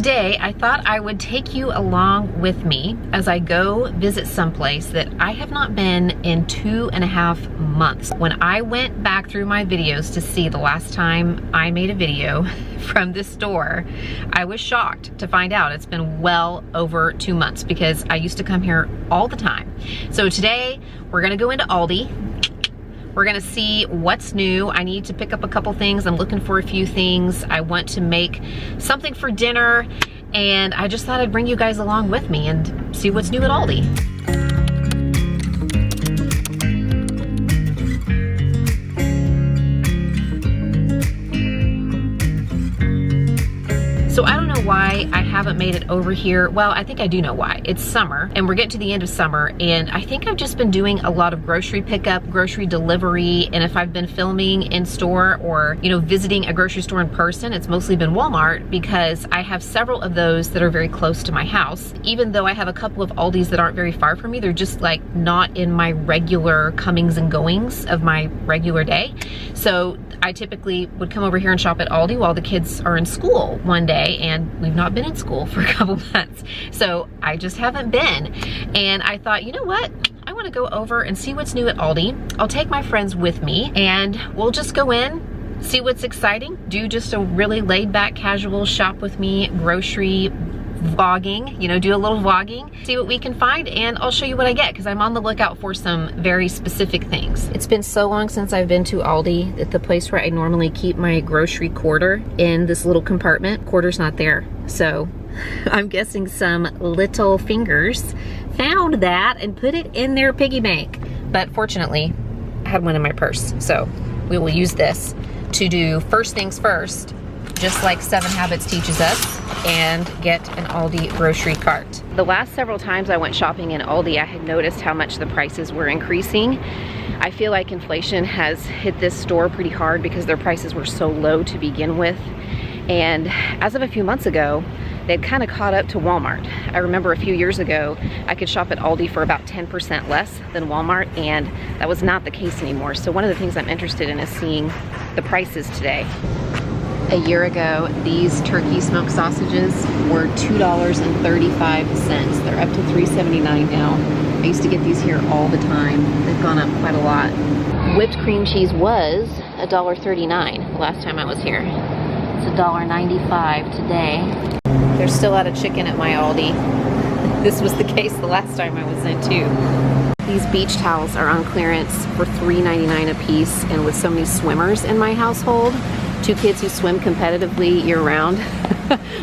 today I thought I would take you along with me as I go visit someplace that I have not been in 2.5 months. When I went back through my videos to see the last time I made a video from this store, I was shocked to find out it's been well over 2 months because I used to come here all the time. So today we're gonna go into Aldi. We're gonna see what's new. I need to pick up a couple things. I'm looking for a few things. I want to make something for dinner, and I just thought I'd bring you guys along with me and see what's new at Aldi. So I don't know why I haven't made it over here. Well, I think I do know why. It's summer and we're getting to the end of summer, and I think I've just been doing a lot of grocery pickup, grocery delivery, and if I've been filming in store or, you know, visiting a grocery store in person, it's mostly been Walmart because I have several of those that are very close to my house. Even though I have a couple of Aldis that aren't very far from me, they're just like not in my regular comings and goings of my regular day. So I typically would come over here and shop at Aldi while the kids are in school one day, and we've not been in school for a couple months. So I just haven't been. And I thought, you know what? I want to go over and see what's new at Aldi. I'll take my friends with me and we'll just go in, see what's exciting, do just a really laid back casual shop with me, grocery vlogging, you know, do a little vlogging, see what we can find, and I'll show you what I get because I'm on the lookout for some very specific things. It's been so long since I've been to Aldi, at the place where I normally keep my grocery quarter in this little compartment. Quarter's not there, so I'm guessing some little fingers found that and put it in their piggy bank. But fortunately, I had one in my purse, so we will use this to do first things first, just like 7 Habits teaches us, and get an Aldi grocery cart. The last several times I went shopping in Aldi, I had noticed how much the prices were increasing. I feel like inflation has hit this store pretty hard because their prices were so low to begin with. And as of a few months ago, they'd kind of caught up to Walmart. I remember a few years ago, I could shop at Aldi for about 10% less than Walmart, and that was not the case anymore. So one of the things I'm interested in is seeing the prices today. A year ago, these turkey smoked sausages were $2.35. They're up to $3.79 now. I used to get these here all the time. They've gone up quite a lot. Whipped cream cheese was $1.39 the last time I was here. It's $1.95 today. There's still out of chicken at my Aldi. This was the case the last time I was in too. These beach towels are on clearance for $3.99 a piece, and with so many swimmers in my household, 2 kids who swim competitively year-round,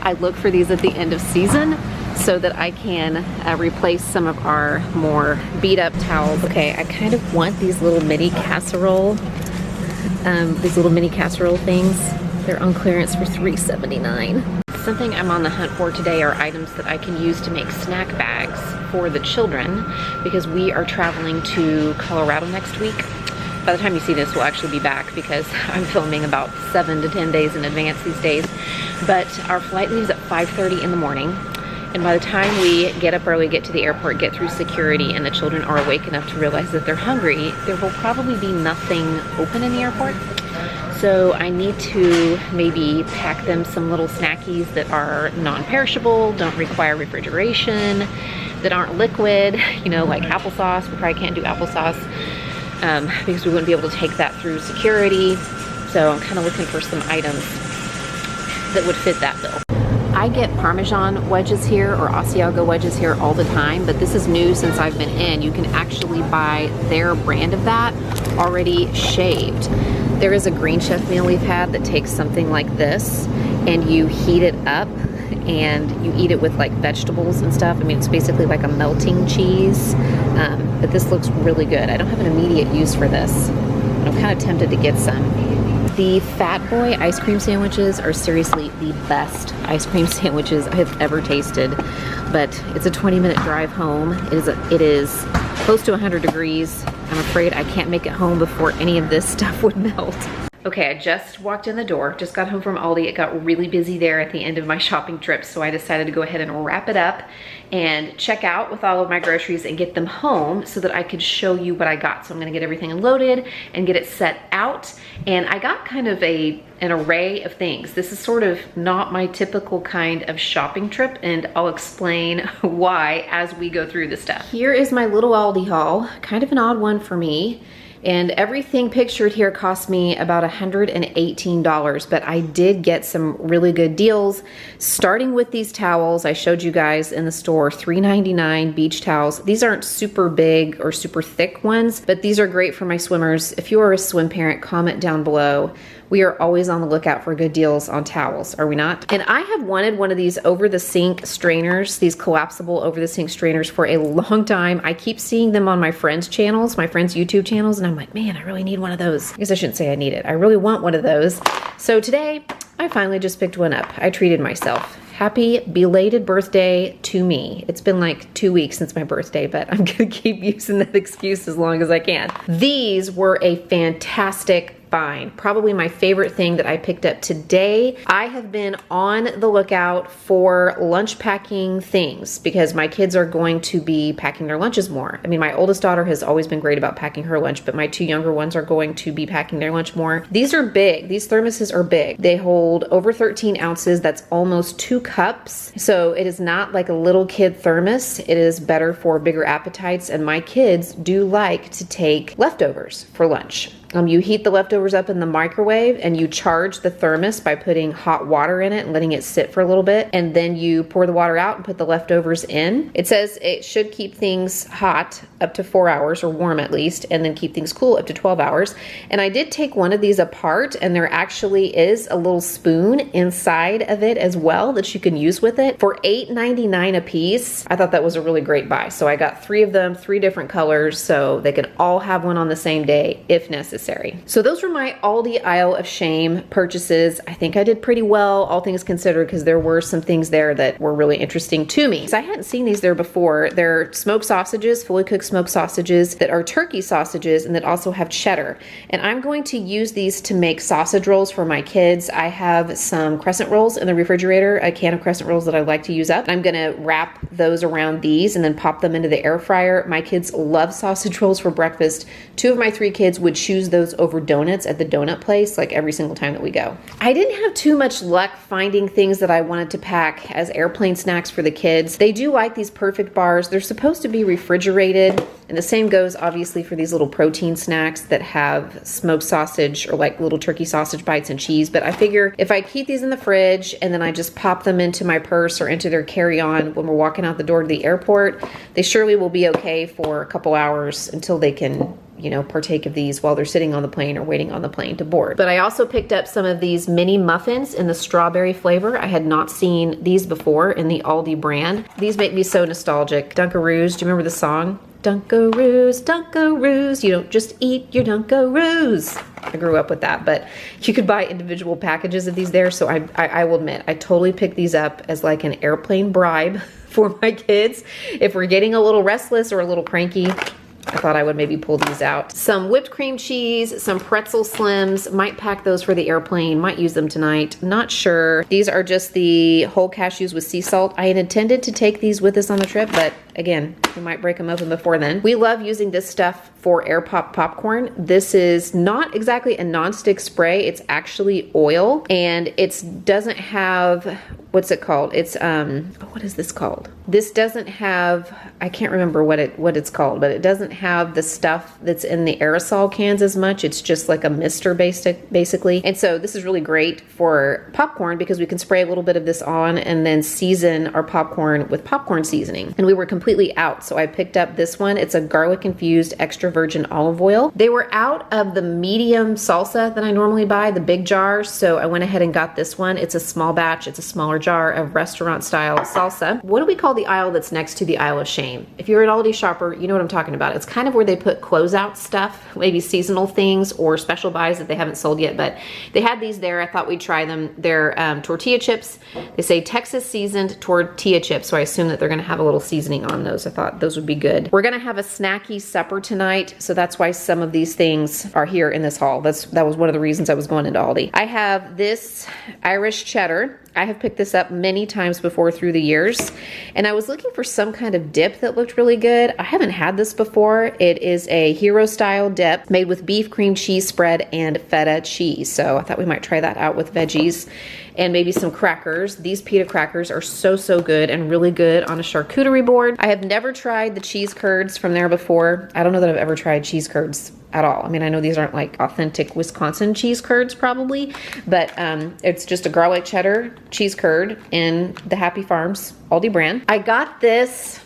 I look for these at the end of season so that I can replace some of our more beat-up towels. Okay, I kind of want these little mini casserole, things. They're on clearance for $3.79. Something I'm on the hunt for today are items that I can use to make snack bags for the children because we are traveling to Colorado next week. By the time you see this, we'll actually be back because I'm filming about 7 to 10 days in advance these days. But our flight leaves at 5:30 in the morning. And by the time we get up early, get to the airport, get through security, and the children are awake enough to realize that they're hungry, there will probably be nothing open in the airport. So I need to maybe pack them some little snackies that are non-perishable, don't require refrigeration, that aren't liquid, you know, like applesauce. We probably can't do applesauce. Because we wouldn't be able to take that through security. So I'm kind of looking for some items that would fit that bill. I get Parmesan wedges here or Asiago wedges here all the time, but this is new since I've been in. You can actually buy their brand of that already shaved. There is a Green Chef meal we've had that takes something like this and you heat it up and you eat it with like vegetables and stuff. I mean, it's basically like a melting cheese, but this looks really good. I don't have an immediate use for this, but I'm kind of tempted to get some. The Fat Boy ice cream sandwiches are seriously the best ice cream sandwiches I have ever tasted, but it's a 20-minute drive home. It is close to 100 degrees. I'm afraid I can't make it home before any of this stuff would melt. Okay, I just walked in the door, just got home from Aldi. It got really busy there at the end of my shopping trip, so I decided to go ahead and wrap it up and check out with all of my groceries and get them home so that I could show you what I got. So I'm gonna get everything unloaded and get it set out. And I got kind of an array of things. This is sort of not my typical kind of shopping trip, and I'll explain why as we go through the stuff. Here is my little Aldi haul, kind of an odd one for me. And everything pictured here cost me about $118, but I did get some really good deals, starting with these towels I showed you guys in the store, $3.99 beach towels. These aren't super big or super thick ones, but these are great for my swimmers. If you are a swim parent, comment down below. We are always on the lookout for good deals on towels, are we not? And I have wanted one of these over the sink strainers, these collapsible over the sink strainers, for a long time. I keep seeing them on my friends' channels, my friends' YouTube channels, and I'm like, man, I really need one of those. I guess I shouldn't say I need it. I really want one of those. So today, I finally just picked one up. I treated myself. Happy belated birthday to me. It's been like 2 weeks since my birthday, but I'm gonna keep using that excuse as long as I can. These were a fantastic find. Probably my favorite thing that I picked up today. I have been on the lookout for lunch packing things because my kids are going to be packing their lunches more. I mean, my oldest daughter has always been great about packing her lunch, but my 2 younger ones are going to be packing their lunch more. These are big. These thermoses are big. They hold over 13 ounces. That's almost 2 cups. So it is not like a little kid thermos. It is better for bigger appetites, and my kids do like to take leftovers for lunch. You heat the leftovers up in the microwave and you charge the thermos by putting hot water in it and letting it sit for a little bit. And then you pour the water out and put the leftovers in. It says it should keep things hot up to 4 hours, or warm at least, and then keep things cool up to 12 hours. And I did take one of these apart, and there actually is a little spoon inside of it as well that you can use with it. For $8.99 a piece, I thought that was a really great buy. So I got 3 of them, 3 different colors, so they can all have one on the same day if necessary. So those were my Aldi Aisle of Shame purchases. I think I did pretty well, all things considered, because there were some things there that were really interesting to me. So I hadn't seen these there before. They're smoked sausages, fully cooked smoked sausages that are turkey sausages and that also have cheddar. And I'm going to use these to make sausage rolls for my kids. I have some crescent rolls in the refrigerator, a can of crescent rolls that I like to use up. I'm gonna wrap those around these and then pop them into the air fryer. My kids love sausage rolls for breakfast. 2 of my 3 kids would choose those over donuts at the donut place like every single time that we go. I didn't have too much luck finding things that I wanted to pack as airplane snacks for the kids. They do like these perfect bars. They're supposed to be refrigerated, and the same goes obviously for these little protein snacks that have smoked sausage or like little turkey sausage bites and cheese. But I figure if I keep these in the fridge and then I just pop them into my purse or into their carry-on when we're walking out the door to the airport, they surely will be okay for a couple hours until they can, you know, partake of these while they're sitting on the plane or waiting on the plane to board. But I also picked up some of these mini muffins in the strawberry flavor. I had not seen these before in the Aldi brand. These make me so nostalgic. Dunkaroos, do you remember the song? Dunkaroos, Dunkaroos, you don't just eat your Dunkaroos. I grew up with that, but you could buy individual packages of these there, so I will admit, I totally picked these up as like an airplane bribe for my kids. If we're getting a little restless or a little cranky, I thought I would maybe pull these out. Some whipped cream cheese, some pretzel slims. Might pack those for the airplane, might use them tonight, not sure. These are just the whole cashews with sea salt. I had intended to take these with us on the trip, but again, we might break them open before then. We love using this stuff for air pop popcorn. This is not exactly a nonstick spray, it's actually oil, and it doesn't have, what's it called? It's, what is this called? This doesn't have, I can't remember what it's called, but it doesn't have the stuff that's in the aerosol cans as much. It's just like a mister basically. And so this is really great for popcorn because we can spray a little bit of this on and then season our popcorn with popcorn seasoning. And we were completely out, so I picked up this one. It's a garlic infused extra virgin olive oil. They were out of the medium salsa that I normally buy, the big jar, so I went ahead and got this one. It's a small batch, it's a smaller jar of restaurant style salsa. What do we call the aisle that's next to the aisle of shame? If you're an Aldi shopper, you know what I'm talking about. It's kind of where they put closeout stuff, maybe seasonal things or special buys that they haven't sold yet, but they had these there. I thought we'd try them. They're tortilla chips. They say Texas seasoned tortilla chips, so I assume that they're gonna have a little seasoning on on those. I thought those would be good. We're gonna have a snacky supper tonight, so that's why some of these things are here in this haul. That was one of the reasons I was going into Aldi. I have this Irish cheddar. I have picked this up many times before through the years, and I was looking for some kind of dip that looked really good. I haven't had this before. It is a hero style dip made with beef cream cheese spread and feta cheese. So I thought we might try that out with veggies and maybe some crackers. These pita crackers are so good and really good on a charcuterie board. I have never tried the cheese curds from there before. I don't know that I've ever tried cheese curds at all. I mean, I know these aren't like authentic Wisconsin cheese curds probably, but it's just a garlic cheddar cheese curd in the Happy Farms Aldi brand. I got this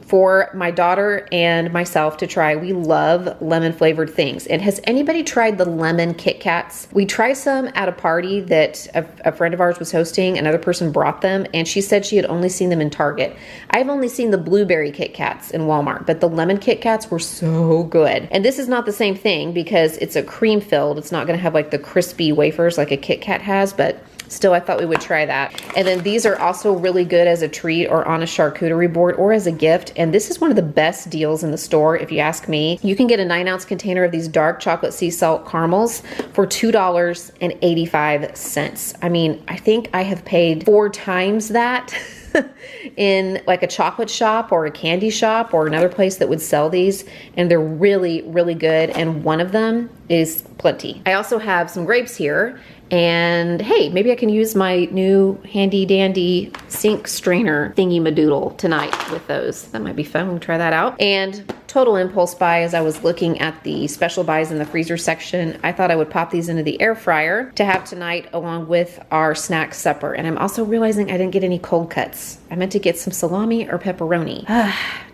for my daughter and myself to try. We love lemon flavored things. And has anybody tried the lemon Kit Kats? We tried some at a party that a friend of ours was hosting. Another person brought them, and she said she had only seen them in Target. I've only seen the blueberry Kit Kats in Walmart, but the lemon Kit Kats were so good. And this is not the same thing because it's a cream filled. It's not gonna have like the crispy wafers like a Kit Kat has, but still, I thought we would try that. And then these are also really good as a treat or on a charcuterie board or as a gift. And this is one of the best deals in the store, if you ask me. You can get a 9-ounce container of these dark chocolate sea salt caramels for $2.85. I mean, I think I have paid 4 times that in like a chocolate shop or a candy shop or another place that would sell these, and they're really good, and one of them is plenty. I also have some grapes here, and hey, maybe I can use my new handy dandy sink strainer thingy madoodle tonight with those. That might be fun. We'll try that out. And total impulse buy, as I was looking at the special buys in the freezer section, I thought I would pop these into the air fryer to have tonight along with our snack supper. And I'm also realizing I didn't get any cold cuts. I meant to get some salami or pepperoni.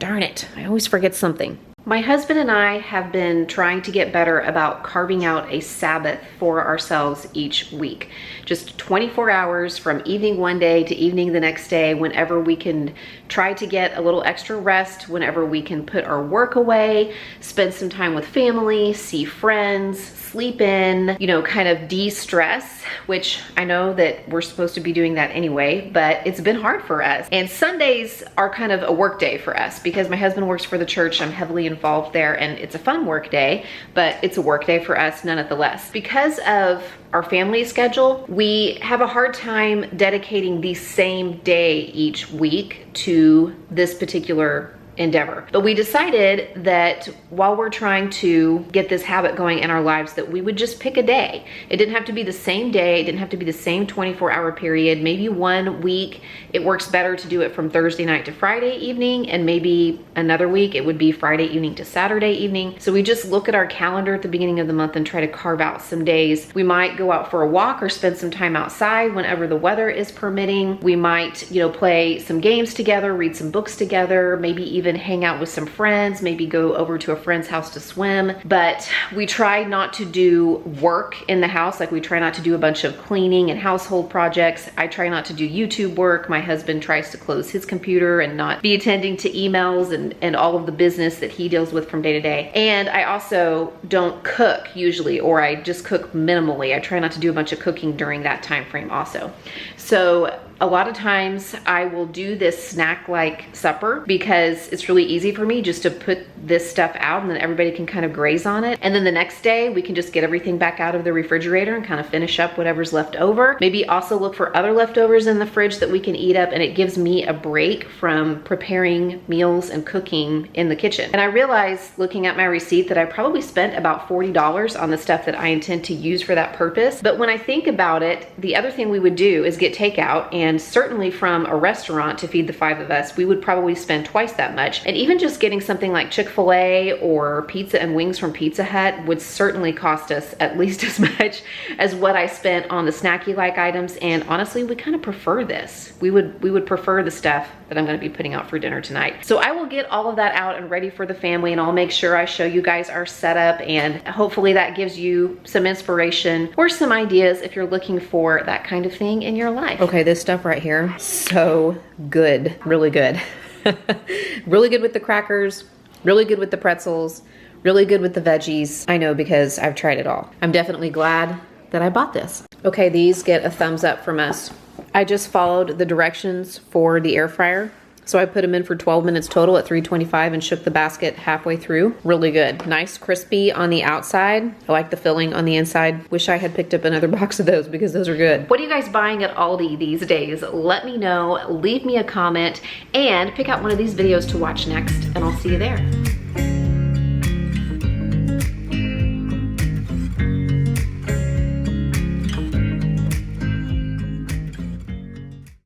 Darn it, I always forget something. My husband and I have been trying to get better about carving out a Sabbath for ourselves each week. Just 24 hours from evening one day to evening the next day, whenever we can try to get a little extra rest, whenever we can put our work away, spend some time with family, see friends, sleep in, you know, kind of de-stress, which I know that we're supposed to be doing that anyway, but it's been hard for us. And Sundays are kind of a work day for us because my husband works for the church. I'm heavily involved there, and it's a fun work day, but it's a work day for us nonetheless. Because of our family schedule, we have a hard time dedicating the same day each week to this particular endeavor. But we decided that while we're trying to get this habit going in our lives, that we would just pick a day. It didn't have to be the same day. It didn't have to be the same 24-hour period. Maybe one week it works better to do it from Thursday night to Friday evening, and maybe another week it would be Friday evening to Saturday evening. So we just look at our calendar at the beginning of the month and try to carve out some days. We might go out for a walk or spend some time outside whenever the weather is permitting. We might, you know, play some games together, read some books together, maybe even hang out with some friends, maybe go over to a friend's house to swim. But we try not to do work in the house. Like, we try not to do a bunch of cleaning and household projects. I try not to do YouTube work. My husband tries to close his computer and not be attending to emails and all of the business that he deals with from day to day. And I also don't cook usually, or I just cook minimally. I try not to do a bunch of cooking during that time frame also. So a lot of times I will do this snack-like supper because it's really easy for me just to put this stuff out and then everybody can kind of graze on it. And then the next day we can just get everything back out of the refrigerator and kind of finish up whatever's left over. Maybe also look for other leftovers in the fridge that we can eat up, and it gives me a break from preparing meals and cooking in the kitchen. And I realized, looking at my receipt, that I probably spent about $40 on the stuff that I intend to use for that purpose. But when I think about it, the other thing we would do is get takeout, and certainly from a restaurant to feed the 5 of us, we would probably spend twice that much. And even just getting something like Chick-fil-A or pizza and wings from Pizza Hut would certainly cost us at least as much as what I spent on the snacky-like items. And honestly, we kind of prefer this. We would prefer the stuff that I'm going to be putting out for dinner tonight. So I will get all of that out and ready for the family, and I'll make sure I show you guys our setup, and hopefully that gives you some inspiration or some ideas if you're looking for that kind of thing in your life. Okay, this stuff right here, so good, really good. Really good with the crackers, really good with the pretzels, really good with the veggies. I know, because I've tried it all. I'm definitely glad that I bought this. Okay, these get a thumbs up from us. I just followed the directions for the air fryer, So I put them in for 12 minutes total at 325 and shook the basket halfway through. Really good. Nice crispy on the outside. I like the filling on the inside. Wish I had picked up another box of those because those are good. What are you guys buying at Aldi these days? Let me know. Leave me a comment and pick out one of these videos to watch next, and I'll see you there.